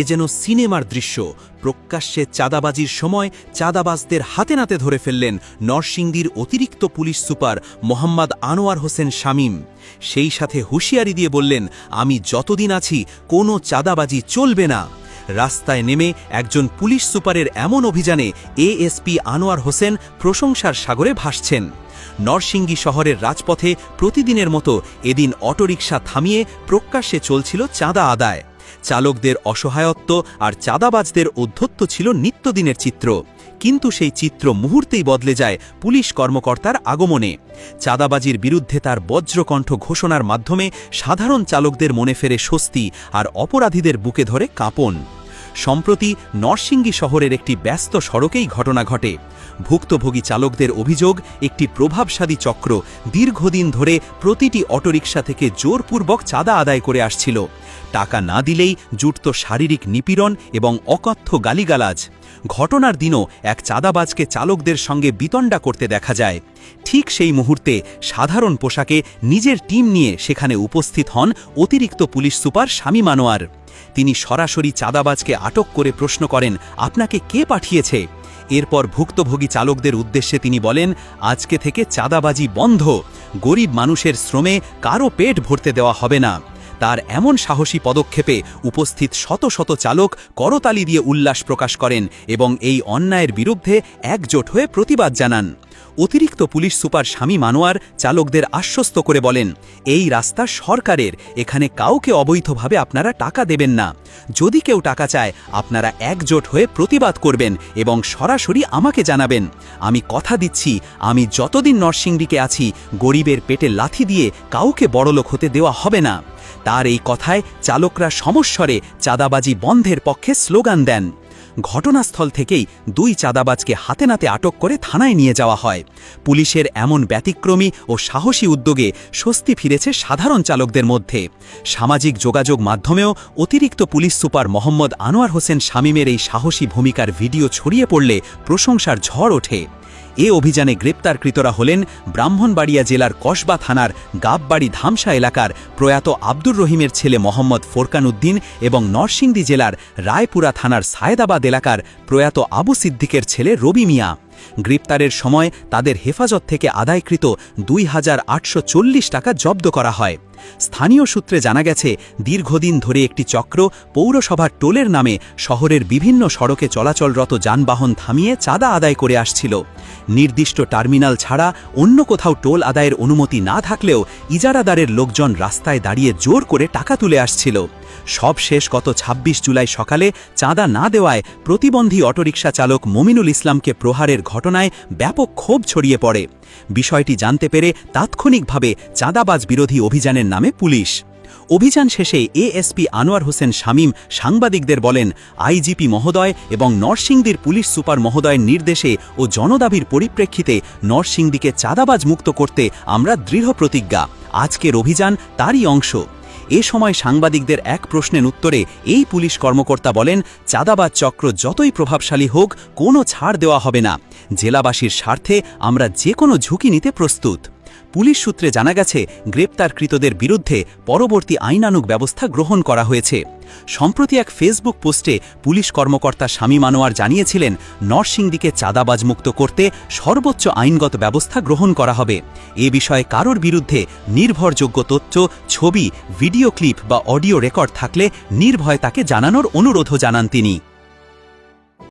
এ যেন সিনেমার দৃশ্য। প্রকাশ্যে চাঁদাবাজির সময় চাঁদাবাজদের হাতে নাতে ধরে ফেললেন নরসিংদীর অতিরিক্ত পুলিশ সুপার মোহাম্মদ আনোয়ার হোসেন শামীম। সেই সাথে হুঁশিয়ারি দিয়ে বললেন, আমি যতদিন আছি কোনো চাঁদাবাজি চলবে না। রাস্তায় নেমে একজন পুলিশ সুপারের এমন অভিযানে এএসপি আনোয়ার হোসেন প্রশংসার সাগরে ভাসছেন। নরসিংদী শহরের রাজপথে প্রতিদিনের মতো এদিন অটোরিকশা থামিয়ে প্রকাশ্যে চলছিল চাঁদা আদায়। চালকদের অসহায়ত্ব আর চাঁদাবাজদের ঔদ্ধত্য ছিল নিত্যদিনের চিত্র। কিন্তু সেই চিত্র মুহূর্তেই বদলে যায় পুলিশ কর্মকর্তার আগমনে। চাঁদাবাজির বিরুদ্ধে তার বজ্রকণ্ঠ ঘোষণার মাধ্যমে সাধারণ চালকদের মনে ফেরে স্বস্তি আর অপরাধীদের বুকে ধরে কাঁপন। সম্প্রতি নরসিংদী শহরের একটি ব্যস্ত সড়কেই ঘটনা ঘটে। ভুক্তভোগী চালকদের অভিযোগ, একটি প্রভাবশালী চক্র দীর্ঘদিন ধরে প্রতিটি অটোরিকশা থেকে জোরপূর্বক চাঁদা আদায় করে আসছিল। টাকা না দিলেই জুটত শারীরিক নিপীড়ন এবং অকথ্য গালিগালাজ। ঘটনার দিনও এক চাঁদাবাজকে চালকদের সঙ্গে বিতণ্ডা করতে দেখা যায়। ঠিক সেই মুহূর্তে সাধারণ পোশাকে নিজের টিম নিয়ে সেখানে উপস্থিত হন অতিরিক্ত পুলিশ সুপার শামীম আনোয়ার। তিনি সরাসরি চাঁদাবাজকে আটক করে প্রশ্ন করেন, আপনাকে কে পাঠিয়েছে? এরপর ভুক্তভোগী চালকদের উদ্দেশ্যে তিনি বলেন, আজকে থেকে চাঁদাবাজি বন্ধ। গরিব মানুষের শ্রমে কারও পেট ভরতে দেওয়া হবে না। তার এমন সাহসী পদক্ষেপে উপস্থিত শত শত চালক করতালি দিয়ে উল্লাস প্রকাশ করেন এবং এই অন্যায়ের বিরুদ্ধে একজোট হয়ে প্রতিবাদ জানান। অতিরিক্ত পুলিশ সুপার শামীম আনোয়ার চালকদের আশ্বস্ত করে বলেন, এই রাস্তা সরকারের, এখানে কাউকে অবৈধভাবে আপনারা টাকা দেবেন না। যদি কেউ টাকা চায় আপনারা একজোট হয়ে প্রতিবাদ করবেন এবং সরাসরি আমাকে জানাবেন। আমি কথা দিচ্ছি, আমি যতদিন নরসিংদীকে আছি গরিবের পেটে লাথি দিয়ে কাউকে বড়লোক হতে দেওয়া হবে না। তার এই কথায় চালকরা সমস্বরে চাঁদাবাজি বন্ধের পক্ষে স্লোগান দেন। ঘটনাস্থল থেকেই দুই চাঁদাবাজকে হাতে নাতে আটক করে থানায় নিয়ে যাওয়া হয়। পুলিশের এমন ব্যতিক্রমী ও সাহসী উদ্যোগে স্বস্তি ফিরেছে সাধারণ চালকদের মধ্যে। সামাজিক যোগাযোগ মাধ্যমেও অতিরিক্ত পুলিশ সুপার মোহাম্মদ আনোয়ার হোসেন শামীমের এই সাহসী ভূমিকার ভিডিও ছড়িয়ে পড়লে প্রশংসার ঝড় ওঠে। এ অভিযানে গ্রেপ্তারকৃতরা হলেন ব্রাহ্মণবাড়িয়া জেলার কসবা থানার গাববাড়ি ধামসা এলাকার প্রয়াত আব্দুর রহিমের ছেলে মোহাম্মদ ফোরকান উদ্দিন এবং নরসিংদী জেলার রায়পুরা থানার সায়েদাবাদ এলাকার প্রয়াত আবু সিদ্দিকের ছেলে রবি মিয়া। গ্রেপ্তারের সময় তাদের হেফাজত থেকে আদায়কৃত ২,৮৪০ টাকা জব্দ করা হয়। স্থানীয় সূত্রে জানা গেছে, দীর্ঘদিন ধরে একটি চক্র পৌরসভার টোলের নামে শহরের বিভিন্ন সড়কে চলাচলরত যানবাহন থামিয়ে চাঁদা আদায় করে আসছিল। নির্দিষ্ট টার্মিনাল ছাড়া অন্য কোথাও টোল আদায়ের অনুমতি না থাকলেও ইজারাদারের লোকজন রাস্তায় দাঁড়িয়ে জোর করে টাকা তুলে আসছিল। সব শেষ গত ২৬ জুলাই সকালে চাঁদা না দেওয়ায় প্রতিবন্ধী অটোরিকশা চালক মমিনুল ইসলামকে প্রহারের ঘটনায় ব্যাপক ক্ষোভ ছড়িয়ে পড়ে। বিষয়টি জানতে পেরে তাৎক্ষণিকভাবে চাঁদাবাজ বিরোধী অভিযানের নামে পুলিশ। অভিযান শেষে এএসপি আনোয়ার হোসেন শামীম সাংবাদিকদের বলেন, আইজিপি মহোদয় এবং নরসিংদীর পুলিশ সুপার মহোদয়ের নির্দেশে ও জনদাবির পরিপ্রেক্ষিতে নরসিংদীকে চাঁদাবাজ মুক্ত করতে আমরা দৃঢ় প্রতিজ্ঞা। আজকের অভিযান তারই অংশ। এ সময় সাংবাদিকদের এক প্রশ্নের উত্তরে এই পুলিশ কর্মকর্তা বলেন, চাঁদাবাজ চক্র যতই প্রভাবশালী হোক কোনো ছাড় দেওয়া হবে না। জেলাবাসীর স্বার্থে আমরা যে কোনো ঝুঁকি নিতে প্রস্তুত। পুলিশ সূত্রে জানা গেছে, গ্রেপ্তারকৃতদের বিরুদ্ধে পরবর্তী আইনানুগ ব্যবস্থা গ্রহণ করা হয়েছে। সম্প্রতি এক ফেসবুক পোস্টে পুলিশ কর্মকর্তা শামীম আনোয়ার জানিয়েছিলেন, নরসিংদীকে চাঁদাবাজ মুক্ত করতে সর্বোচ্চ আইনগত ব্যবস্থা গ্রহণ করা হবে। এ বিষয়ে কারোর বিরুদ্ধে নির্ভরযোগ্য তথ্য, ছবি, ভিডিও ক্লিপ বা অডিও রেকর্ড থাকলে নির্ভয়ে তাকে জানানোর অনুরোধও জানান তিনি।